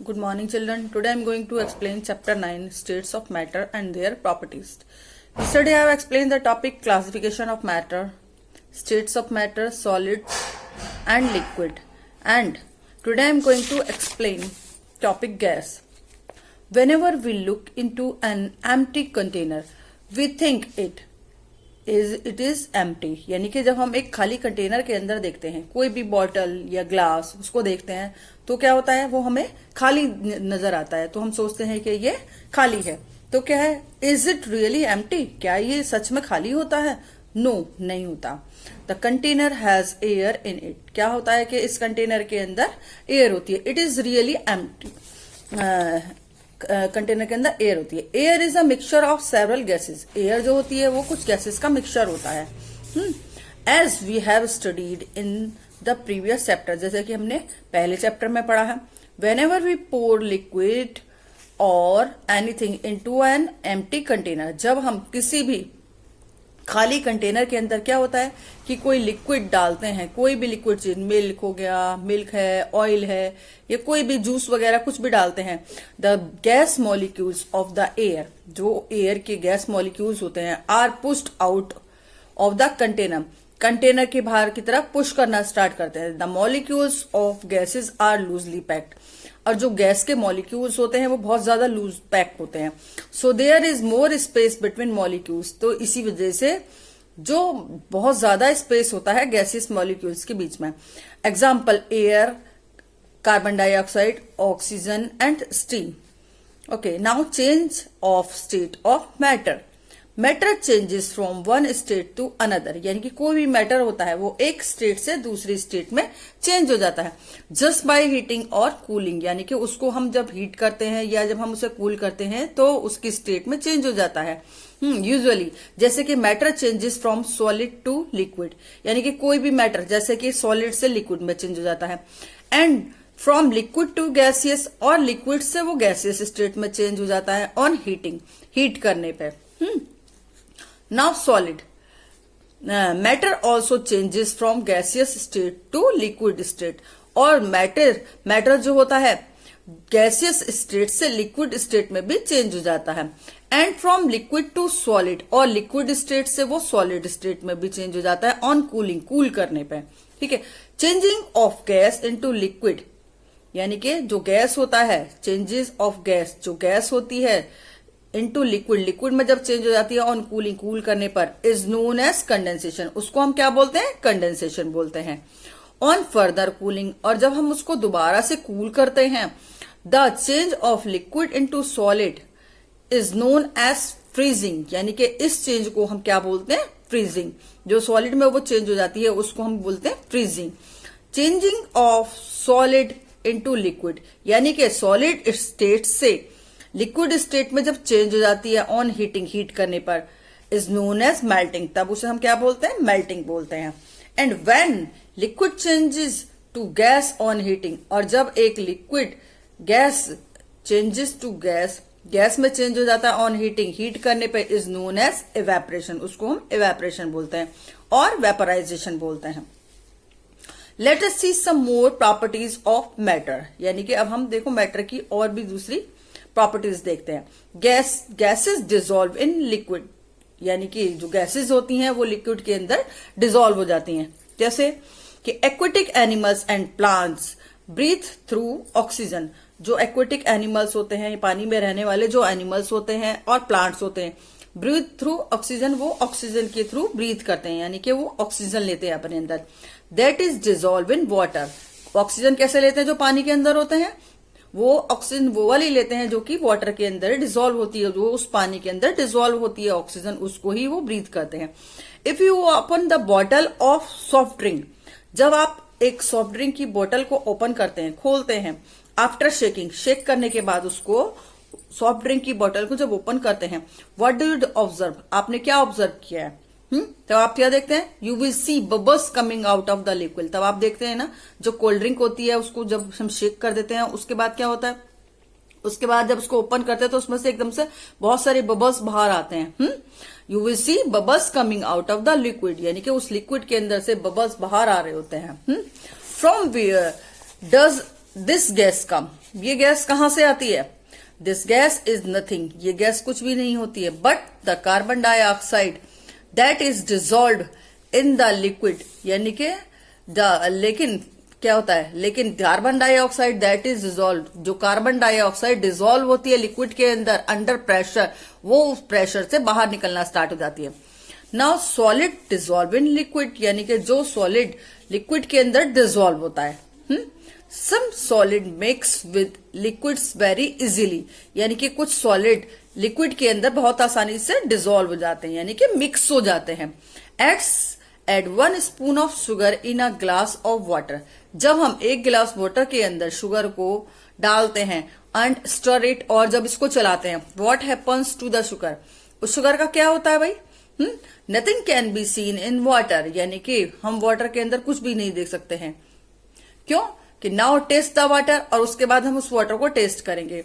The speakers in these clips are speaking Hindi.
Good morning, children. Today I am going to explain chapter 9, States of Matter and their properties. Yesterday I have explained the topic classification of matter, states of matter, solids and liquid. And today I am going to explain topic gas. Whenever we look into an empty container, we think it is empty. यानी कि जब हम एक खाली कंटेनर के अंदर देखते हैं, कोई भी बॉटल या ग्लास उसको देखते हैं तो क्या होता है, वो हमें खाली नजर आता है, तो हम सोचते हैं कि ये खाली है. तो क्या है, इज इट रियली एम्प्टी? क्या ये सच में खाली होता है? नो, नहीं होता. The container has air in it. क्या होता है कि इस कंटेनर के अंदर एयर होती है. It is really empty. Container के अंदर एयर होती है. Air is a mixture of several gases. Air जो होती है वो कुछ गैसेस का मिक्सचर होता है. As we have studied in the previous chapter, जैसे कि हमने पहले चैप्टर में पढ़ा है. Whenever we pour liquid और anything into an empty container, जब हम किसी भी खाली कंटेनर के अंदर क्या होता है कि कोई लिक्विड डालते हैं, कोई भी लिक्विड चीज, मिल्क हो गया, मिल्क है, ऑयल है, या कोई भी जूस वगैरह कुछ भी डालते हैं, the gas molecules of the air, जो एयर के गैस मॉलिक्यूल्स होते हैं, are pushed out of the container. Container के बाहर की तरफ पुश करना स्टार्ट करते हैं. The molecules of gases are loosely packed. और जो गैस के मॉलिक्यूल्स होते हैं वो बहुत ज्यादा लूज पैक होते हैं. So there is more space between molecules. तो इसी वजह से जो बहुत ज्यादा स्पेस होता है गैसियस मॉलिक्यूल्स के बीच में. Example, air, carbon dioxide, oxygen and steam. Okay, now change of state of matter. Matter changes from one state to another. यानी कि कोई भी मैटर होता है वो एक स्टेट से दूसरी स्टेट में चेंज हो जाता है जस्ट बाय हीटिंग और कूलिंग. यानी कि उसको हम जब हीट करते हैं या जब हम उसे कूल करते हैं तो उसकी स्टेट में चेंज हो जाता है. यूजुअली जैसे कि matter changes from solid to liquid. यानी कि कोई भी मैटर जैसे कि सॉलिड से लिक्विड में चेंज हो जाता है. And from liquid to gaseous, और लिक्विड से वो गैसियस स्टेट में चेंज हो जाता है ऑन हीटिंग, हीट करने पे. Now solid matter also changes from gaseous state to liquid state. और मैटर जो होता है गैसियस स्टेट से लिक्विड स्टेट में भी चेंज हो जाता है. And from liquid to solid, और लिक्विड स्टेट से वो सॉलिड स्टेट में भी चेंज हो जाता है ऑन कूलिंग, कूल करने पे. ठीक है. Changing of gas into liquid, यानी कि जो गैस होता है, चेंजेस ऑफ गैस, जो गैस होती है इनटू लिक्विड, लिक्विड में जब चेंज हो जाती है ऑन कूलिंग, कूल करने पर, इज नोन एज कंडेंसेशन. उसको हम क्या बोलते हैं? कंडेंसेशन बोलते हैं. ऑन फर्दर कूलिंग, और जब हम उसको दोबारा से कूल करते हैं, the change of liquid into solid is known as freezing. यानी कि इस चेंज को हम क्या बोलते हैं? फ्रीजिंग. जो सॉलिड में वो चेंज हो जाती है उसको हम बोलते हैं freezing. Changing of solid into liquid, यानी कि सॉलिड स्टेट से लिक्विड स्टेट में जब चेंज हो जाती है ऑन हीटिंग, हीट करने पर, इज नोन एज मेल्टिंग. तब उसे हम क्या बोलते हैं? मेल्टिंग बोलते हैं. And when liquid changes to gas on heating, और जब एक liquid gas changes to gas, gas में चेंज हो जाता है ऑन हीटिंग, हीट करने पे, इज नोन एज इवेपरेशन. उसको हम इवेपरेशन बोलते हैं और वेपराइजेशन बोलते हैं. Let us see some more properties of matter. यानी कि अब हम देखो मैटर की और भी दूसरी प्रॉपर्टीज देखते हैं. गैसेस डिसॉल्व इन लिक्विड, यानी कि जो गैसेस होती हैं वो लिक्विड के अंदर डिसॉल्व हो जाती हैं. जैसे कि aquatic animals and plants breathe through oxygen. जो एक्वेटिक एनिमल्स होते हैं, पानी में रहने वाले जो एनिमल्स होते हैं और प्लांट्स होते हैं, ब्रीथ थ्रू ऑक्सीजन, वो ऑक्सीजन के थ्रू ब्रीथ करते हैं, यानी कि वो ऑक्सीजन लेते हैं अपने अंदर. That is dissolve in water. Oxygen कैसे लेते हैं? जो पानी के अंदर होते हैं वो ऑक्सीजन वो वाली लेते हैं जो कि वाटर के अंदर डिसॉल्व होती है, जो उस पानी के अंदर डिसॉल्व होती है ऑक्सीजन, उसको ही वो ब्रीथ करते हैं. If you open the bottle of soft drink, जब आप एक सॉफ्ट ड्रिंक की बोतल को ओपन करते हैं, खोलते हैं, आफ्टर शेकिंग, शेक करने के बाद उसको, सॉफ्ट ड्रिंक की बोतल को जब ओपन करते हैं, व्हाट डू यू ऑब्जर्व? आपने क्या ऑब्जर्व किया है? तब आप क्या देखते हैं? You will see bubbles coming out of the liquid. तब आप देखते हैं ना, जो कोल्ड ड्रिंक होती है उसको जब हम शेक कर देते हैं, उसके बाद क्या होता है? उसके बाद जब उसको ओपन करते हैं तो उसमें से एकदम से बहुत सारे बबल्स बाहर आते हैं. You will see bubbles coming out of the liquid, यानी कि उस लिक्विड के अंदर से बबल्स बाहर आ रहे होते हैं. From where does this gas come? ये गैस कहां से आती है? दिस गैस इज नथिंग, ये गैस कुछ भी नहीं होती है, but the carbon dioxide that is dissolve in the liquid, यानी कि लेकिन क्या होता है, लेकिन carbon dioxide that is dissolve, जो कार्बन डाइऑक्साइड डिजोल्व होती है लिक्विड के अंदर अंडर प्रेशर, वो उस प्रेशर से बाहर निकलना स्टार्ट हो जाती है। Now solid dissolve in liquid, यानी कि जो सॉलिड लिक्विड के अंदर डिजोल्व होता है। Some solid mix with liquids very easily, यानी कि कुछ सॉलिड लिक्विड के अंदर बहुत आसानी से डिजोल्व हो जाते हैं, यानी कि मिक्स हो जाते हैं। Add 1 spoon of sugar in a glass of water, जब हम एक गिलास वाटर के अंदर शुगर को डालते हैं एंड स्टर इट, और जब इसको चलाते हैं, what happens to the sugar, उस शुगर का क्या होता है भाई? Nothing can be seen in water, यानी कि हम वाटर के अंदर कुछ भी नहीं देख सकते हैं। क्यों? कि नाउ टेस्ट द वाटर, और उसके बाद हम उस वाटर को टेस्ट करेंगे।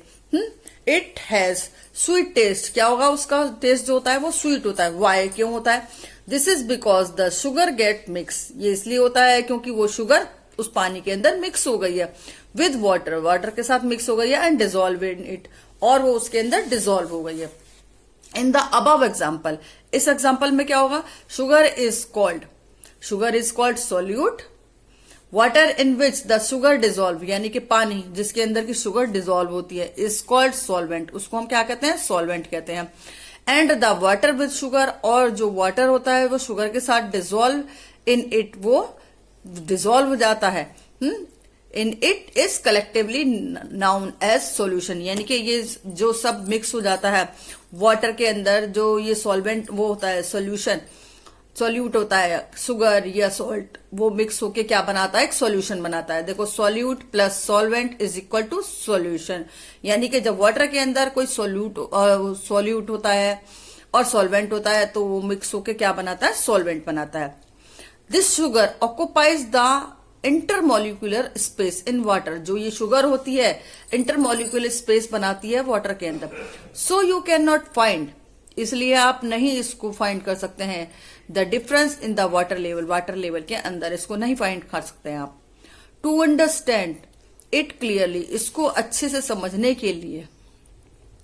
इट हैज स्वीट टेस्ट, क्या होगा उसका टेस्ट जो होता है वो स्वीट होता है। वाई, क्यों होता है? This is because the sugar gate mix, ये इसलिए होता है क्योंकि वो शुगर उस पानी के अंदर मिक्स हो गई है विद वाटर, वाटर के साथ मिक्स हो गई है, एंड डिजोल्व इन इट, और वो उसके अंदर डिजोल्व हो गई है। इन द अबव एग्जाम्पल, इस एग्जाम्पल में क्या होगा? Sugar is called solute, water in which the sugar dissolve, यानी कि पानी जिसके अंदर की शुगर डिजोल्व होती है, इज कॉल्ड सॉल्वेंट, उसको हम क्या कहते हैं? सॉल्वेंट कहते हैं। And the water with sugar, और जो वाटर होता है वो शुगर के साथ डिजोल्व इन इट, वो डिजोल्व हो जाता है in it, is collectively known as solution, यानी कि ये जो सब मिक्स हो जाता है वाटर के अंदर, जो ये सॉल्वेंट वो होता है, सॉल्यूट होता है, शुगर या सॉल्ट, वो मिक्स होके क्या बनाता है? एक सॉल्यूशन बनाता है। देखो, solute plus solvent is equal to solution, यानी कि जब वाटर के अंदर कोई सॉल्यूट होता है और सॉल्वेंट होता है तो वो मिक्स होके क्या बनाता है? सॉल्वेंट बनाता है। This sugar occupies the intermolecular space in water, जो ये शुगर होती है इंटरमोलिकुलर स्पेस बनाती है वाटर के अंदर। So you can not find, इसलिए आप नहीं इसको फाइंड कर सकते हैं the difference in the water level के अंदर इसको नहीं फाइंड कर सकते हैं आप। टू अंडरस्टैंड इट क्लियरली, इसको अच्छे से समझने के लिए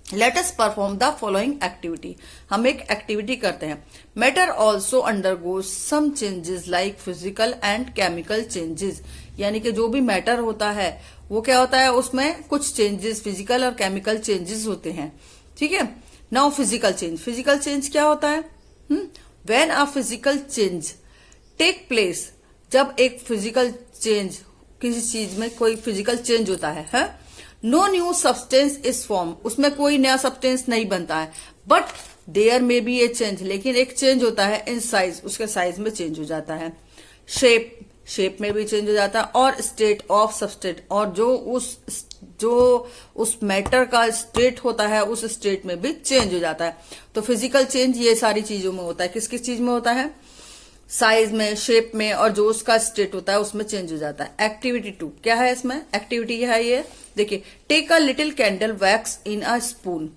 let us perform the following activity, हम एक एक्टिविटी करते हैं। Matter also undergoes some changes like physical and chemical changes, यानी कि जो भी मैटर होता है वो क्या होता है, उसमें कुछ चेंजेस फिजिकल और केमिकल चेंजेस होते हैं। ठीक है। नाउ फिजिकल चेंज क्या होता है? When a physical change take place, जब एक फिजिकल चेंज, किसी चीज में कोई फिजिकल चेंज होता है, no new substance is form, उसमें कोई नया सब्सटेंस नहीं बनता है, but there may be a change, लेकिन एक चेंज होता है इन साइज, उसके साइज में चेंज हो जाता है। शेप में भी चेंज हो जाता है, और स्टेट ऑफ सबस्टेट, और जो उस मैटर का स्टेट होता है उस स्टेट में भी चेंज हो जाता है। तो फिजिकल चेंज ये सारी चीजों में होता है। किस किस चीज में होता है? साइज में, शेप में, और जो उसका स्टेट होता है उसमें चेंज हो जाता है। एक्टिविटी 2 क्या है इसमें? एक्टिविटी क्या है ये? देखिए, take a little candle wax in a spoon.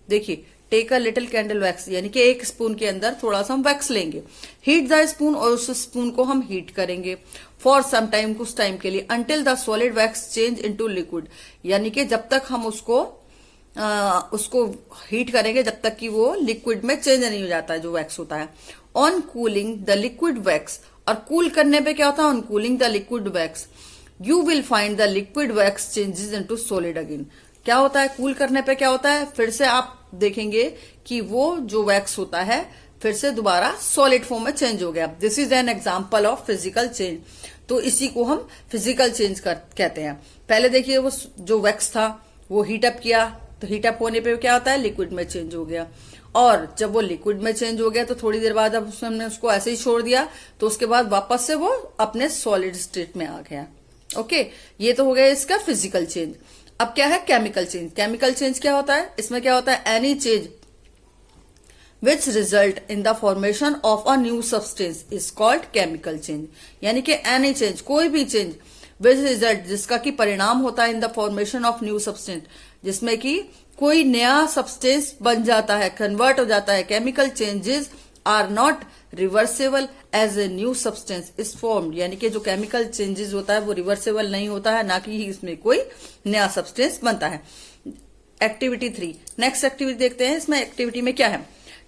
देखिए, take a little candle wax, यानी कि एक स्पून के अंदर थोड़ा सा हम वैक्स लेंगे। हीट द स्पून, और उस स्पून को हम हीट करेंगे फॉर सम टाइम, कुछ टाइम के लिए, until the solid wax change into liquid, यानी कि जब तक हम उसको हीट करेंगे जब तक कि वो लिक्विड में चेंज नहीं हो जाता है जो वैक्स होता है। On cooling the liquid wax, और कूल करने पे क्या होता है? On cooling the liquid wax you will find the liquid wax changes into solid again. क्या होता है? कूल करने पे क्या होता है? फिर से आप देखेंगे कि वो जो वैक्स होता है फिर से दोबारा सॉलिड फॉर्म में चेंज हो गया। This is an example of physical change. तो इसी को हम फिजिकल चेंज कहते हैं। पहले देखिए, वो जो वैक्स था वो हीटअप किया, तो हीटअप होने पे क्या होता है? लिक्विड में चेंज हो गया, और जब वो लिक्विड में चेंज हो गया तो थोड़ी देर बाद अब हमने उसको ऐसे ही छोड़ दिया, तो उसके बाद वापस से वो अपने सॉलिड स्टेट में आ गया। ओके, ये तो हो गया इसका फिजिकल चेंज। अब क्या है? Chemical change. केमिकल चेंज क्या होता है? इसमें क्या होता है? Any change which result in the formation of a new substance is called chemical change, यानी कि एनी चेंज, कोई भी चेंज विच रिजल्ट, जिसका की परिणाम होता है in the formation of new substance, जिसमें कि कोई नया सब्सटेंस बन जाता है, कन्वर्ट हो जाता है। Chemical changes are not reversible as a new substance is formed, यानी कि जो केमिकल चेंजेस होता है वो रिवर्सेबल नहीं होता है, ना कि इसमें कोई नया सब्सटेंस बनता है। एक्टिविटी 3, नेक्स्ट एक्टिविटी देखते हैं। इसमें एक्टिविटी में क्या है,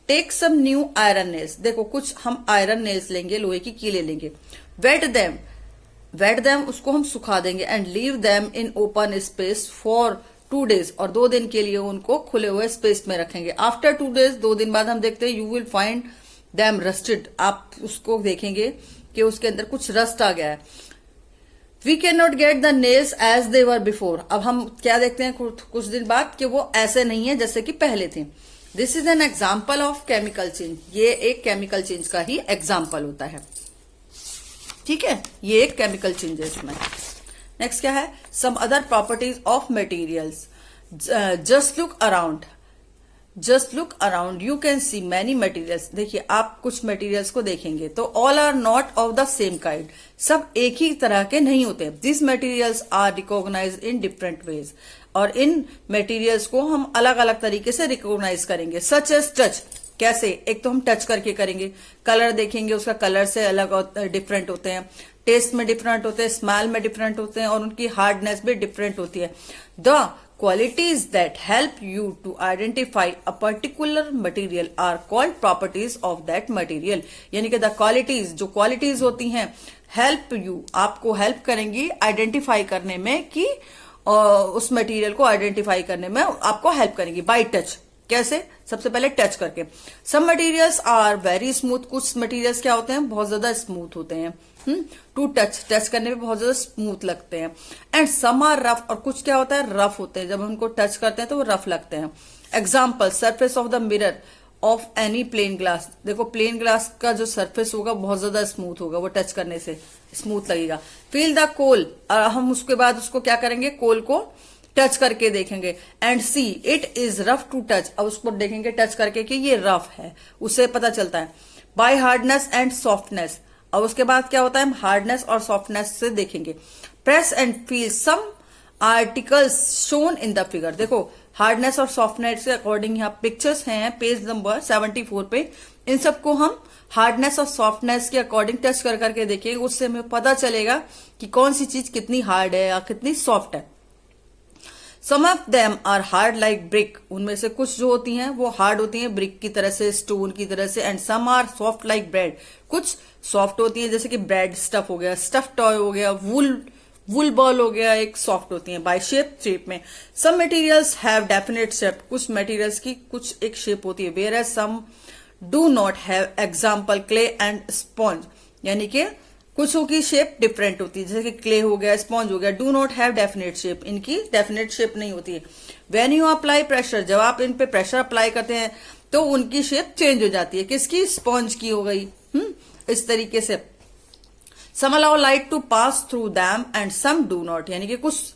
take some new iron nails. देखो कुछ हम आयरन नेल्स लेंगे, लोहे की कीले लेंगे, वेट देम उसको हम सुखा देंगे, and leave them in open space for 2 days, और 2 दिन के लिए उनको खुले हुए स्पेस में रखेंगे। आफ्टर 2 days, 2 दिन बाद हम देखते हैं, you will find them rusted, आप उसको देखेंगे कि उसके अंदर कुछ रस्ट आ गया है। We can not get the nails as they were before, अब हम क्या देखते हैं कुछ दिन बाद कि वो ऐसे नहीं है जैसे कि पहले थे। This is an example of chemical change, ये एक केमिकल चेंज का ही एग्जाम्पल होता है, ठीक है, ये एक केमिकल चेंज है इसमें। नेक्स्ट क्या है, some other properties of materials. Just look around you can see many materials. देखिए आप कुछ मटेरियल्स को देखेंगे तो all are not of the same kind, सब एक ही तरह के नहीं होते। This materials are recognise in different ways, और इन मटेरियल्स को हम अलग अलग तरीके से रिकॉग्नाइज करेंगे। सच एज टच, कैसे, एक तो हम टच करके करेंगे, कलर देखेंगे उसका कलर से अलग डिफरेंट होते हैं, टेस्ट में डिफरेंट होते हैं, स्मेल में डिफरेंट होते हैं, और उनकी हार्डनेस भी डिफरेंट होती है। The qualities that help you to identify a particular material are called properties of that material, यानी कि द क्वालिटीज, जो क्वालिटीज होती हैं, हेल्प यू, आपको हेल्प करेंगी आइडेंटिफाई करने में, कि उस मटेरियल को आइडेंटिफाई करने में आपको हेल्प करेंगी बाय टच। कैसे, सबसे पहले टच करके। Some materials are very smooth, कुछ मटेरियल्स क्या होते हैं, बहुत ज्यादा स्मूथ होते हैं, टू टच करने में बहुत ज्यादा स्मूथ लगते हैं। एंड सम आर रफ, और कुछ क्या होता है, रफ होते हैं, जब हम उनको टच करते हैं तो वो रफ लगते हैं। Example, surface of the mirror of any plane glass. देखो प्लेन ग्लास का जो सरफेस होगा बहुत ज्यादा स्मूथ होगा, वो टच करने से स्मूथ लगेगा। फील द कोल, हम उसके बाद उसको क्या करेंगे, कोल को टच करके देखेंगे, and see it is rough to touch, अब उसको देखेंगे टच करके कि ये रफ है, उससे पता चलता है। बाय हार्डनेस एंड सॉफ्टनेस, अब उसके बाद क्या होता है, हम हार्डनेस और सॉफ्टनेस से देखेंगे। Press and feel some articles shown in the figure. देखो हार्डनेस और सॉफ्टनेस के अकॉर्डिंग यहाँ पिक्चर्स हैं पेज नंबर 74 पे, इन सबको हम हार्डनेस और सॉफ्टनेस के अकॉर्डिंग टच कर करके देखेंगे, उससे हमें पता चलेगा कि कौन सी चीज कितनी हार्ड है या कितनी सॉफ्ट है। Some of them are hard like brick, उनमें से कुछ जो होती हैं वो हार्ड होती हैं ब्रिक की तरह से, स्टोन की तरह से। And some are soft like bread, कुछ सॉफ्ट होती है जैसे कि ब्रेड स्टफ हो गया, स्टफ टॉय हो गया, वुल बॉल हो गया, एक सॉफ्ट होती है बाय शेप में। Some materials have definite shape, कुछ मटेरियल्स की कुछ एक शेप होती है, whereas some do not have. Example clay and sponge, यानी कि कुछ की शेप डिफरेंट होती है, जैसे कि क्ले हो गया, स्पॉन्ज हो गया। Do not have definite shape, इनकी डेफिनेट शेप नहीं होती है। व्हेन यू अप्लाई प्रेशर, जब आप इन पे प्रेशर अप्लाई करते हैं तो उनकी शेप चेंज हो जाती है, किसकी, स्पॉन्ज की हो गई। इस तरीके से। Some allow light to pass through them and some do not, यानी कि कुछ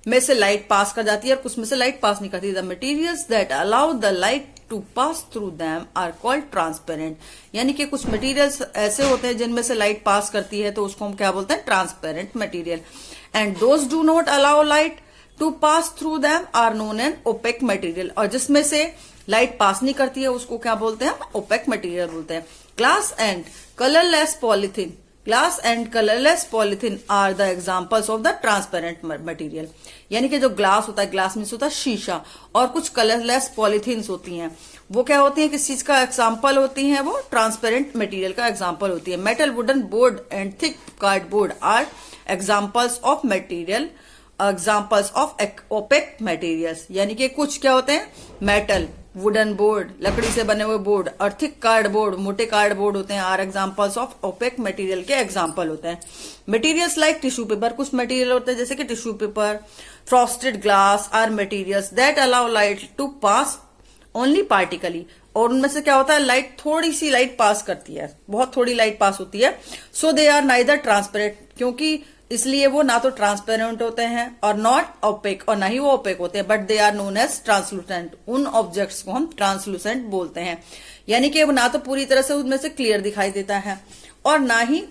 में से लाइट पास कर जाती है और कुछ में से लाइट पास नहीं करती। The materials that allow the light to pass through them are called transparent, यानी कि कुछ मटेरियल्स ऐसे होते हैं जिनमें से लाइट पास करती है तो उसको हम क्या बोलते हैं, transparent material. And those do not allow light to pass through them are known an opaque material, और जिसमें से लाइट पास नहीं करती है उसको क्या बोलते हैं, ओपेक मटेरियल बोलते हैं। Glass and colourless polythene, glass and colourless polythene are the examples of the transparent material, यानी कि जो ग्लास होता है, ग्लास मीन्स होता है शीशा, और कुछ कलरलेस पॉलिथीन्स होती हैं, वो क्या होती है, किस चीज का एग्जाम्पल होती हैं, वो ट्रांसपेरेंट मटेरियल का एग्जाम्पल होती है। Metal, wooden board and thick cardboard are examples of material, examples of opaque materials, यानी कि कुछ क्या होते हैं, मेटल, वुडन बोर्ड, लकड़ी से बने हुए बोर्ड, और थिक कार्डबोर्ड, मोटे कार्डबोर्ड होते हैं, are examples of opaque material के एग्जाम्पल होते हैं। मटेरियल्स लाइक टिश्यू पेपर, कुछ मटेरियल होते हैं जैसे कि tissue paper, frosted glass are materials that allow light to pass only partially, और उनमें से क्या होता है, लाइट, थोड़ी सी लाइट पास करती है, बहुत थोड़ी लाइट पास होती है। सो दे आर नाइदर ट्रांसपेरेंट, क्योंकि इसलिए वो ना तो ट्रांसपेरेंट होते हैं और नॉट ओपेक, और ना ही वो ओपेक होते हैं, but they are known as translucent, उन ऑब्जेक्ट्स को हम ट्रांसलूसेंट बोलते हैं, यानी कि वो ना तो पूरी तरह से उनमें से क्लियर दिखाई देता है और ना ही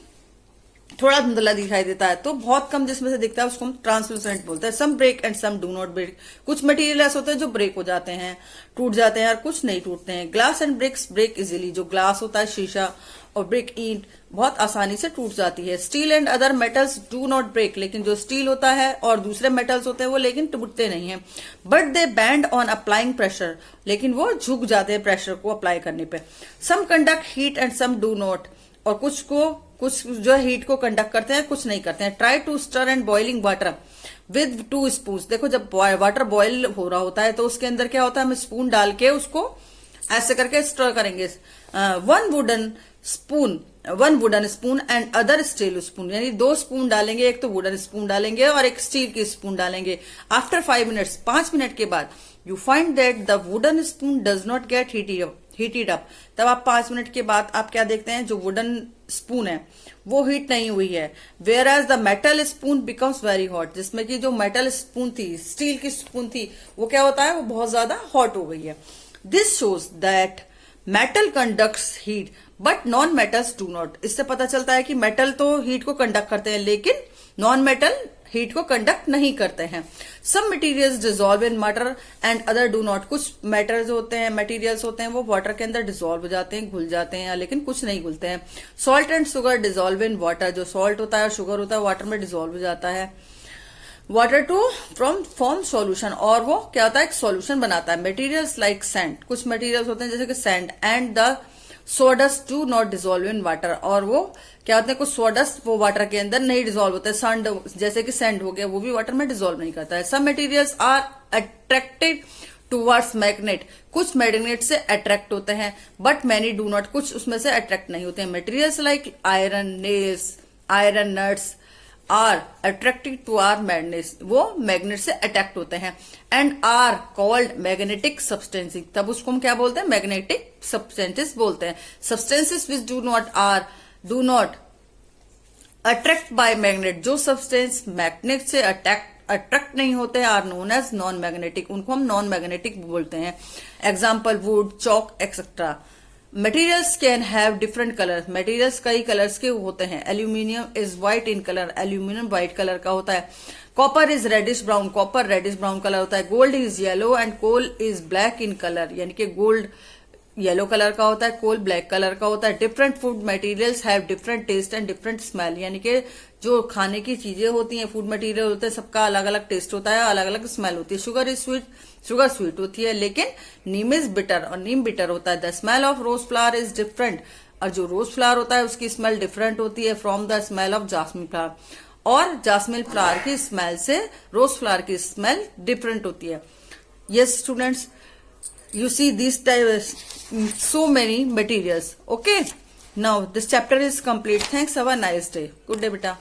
थोड़ा धुंधला दिखाई देता है, तो बहुत कम जिसमें से दिखता है उसको हम ट्रांसलूसेंट बोलते हैं। Some break and some do not break, कुछ मटेरियल ऐसे होते हैं जो ब्रेक हो जाते हैं, टूट जाते हैं, और कुछ नहीं टूटते हैं। Glass and bricks break easily, जो ग्लास होता है शीशा और ब्रिक ईंट बहुत आसानी से टूट जाती है। Steel and other metals do not break, लेकिन जो स्टील होता है और दूसरे मेटल्स होते हैं वो लेकिन टूटते नहीं है। But they band on applying pressure, लेकिन वो झुक जाते हैं प्रेशर को अप्लाई करने पे। Some conduct heat and some do not, और कुछ जो हीट को कंडक्ट करते हैं, कुछ नहीं करते हैं। Try to stir and boiling water with 2 spoon, देखो जब वाटर बॉईल हो रहा होता है तो उसके अंदर क्या होता है, हम स्पून डाल के उसको ऐसे करके स्टर करेंगे। One wooden spoon and other steel spoon, यानी 2 स्पून डालेंगे, एक तो वुडन स्पून डालेंगे और एक स्टील की स्पून डालेंगे। आफ्टर 5 मिनट्स, 5 मिनट के बाद, you find that the wooden spoon does not gate heated up, तब आप 5 मिनट के बाद आप क्या देखते हैं, जो वुडन स्पून है वो हीट नहीं हुई है। Whereas the metal spoon becomes very hot, जिसमें कि जो मेटल स्पून थी, स्टील की स्पून थी, वो क्या होता है, वो बहुत ज्यादा हॉट हो गई है। This shows that metal conducts heat but non metals do not, इससे पता चलता है कि मेटल तो हीट को कंडक्ट करते हैं लेकिन नॉन मेटल हीट को कंडक्ट नहीं करते हैं। Some materials dissolve in water and other do not, कुछ मेटल्स होते हैं, मटेरियल्स होते हैं वो वाटर के अंदर डिसॉल्व हो जाते हैं, घुल जाते हैं, लेकिन कुछ नहीं घुलते हैं। Salt and sugar dissolve in water, जो सॉल्ट होता है और शुगर होता है वाटर में डिसॉल्व हो जाता है। वाटर टू फॉर्म सॉल्यूशन, और वो क्या होता है, एक सॉल्यूशन बनाता है। मटेरियल्स लाइक सैंड, कुछ मटेरियल्स होते हैं जैसे कि sand and the sawdust do not dissolve in water, और वो क्या होते हैं, कुछ सोडस्ट वो वाटर के अंदर नहीं डिसॉल्व होते हैं। सैंड जैसे कि सैंड हो गया, वो भी वाटर में डिसॉल्व नहीं करता है। Some materials are attracted towards magnet, कुछ मैग्नेट से अट्रैक्ट होते हैं, बट मैनी डू नॉट, कुछ उसमें से अट्रैक्ट नहीं होते हैं। Materials like iron, nails, iron nuts are attracted to are magnets, वो मैग्नेट से अट्रैक्ट होते हैं। And are called magnetic substances, तब उसको हम क्या बोलते हैं, मैग्नेटिक सब्सटेंसेस बोलते हैं। Substances which do not attract by magnet, जो सब्सटेंस मैग्नेट से अट्रैक्ट नहीं होते are known as non magnetic, उनको हम नॉन मैग्नेटिक बोलते हैं। Example wood, chalk etcetera. Materials can have different colour, materials कई कलर्स के होते हैं। Aluminium is white in colour, aluminium white colour का होता है। Copper is reddish brown, copper reddish brown colour होता है। Gold is yellow and coal is black in colour, यानी कि गोल्ड येलो कलर का होता है, कोल ब्लैक कलर का होता है। Different food materials have different taste and different smell, यानी कि जो खाने की चीजें होती हैं, फूड मटेरियल होते हैं, सबका अलग अलग टेस्ट होता है, अलग अलग स्मेल होती है। Sugar is sweet, sugar sweet होती है, लेकिन नीम इज बिटर, और नीम बिटर होता है। The smell of rose flower is different, और जो रोज फ्लावर होता है उसकी स्मेल डिफरेंट होती है from the smell of jasmine flower, और जास्मिन फ्लावर की स्मेल से रोज फ्लावर की स्मेल डिफरेंट होती है। Yes students, you see these so many materials. Okay, now this chapter is complete. Thanks, have a nice day. Good day beta.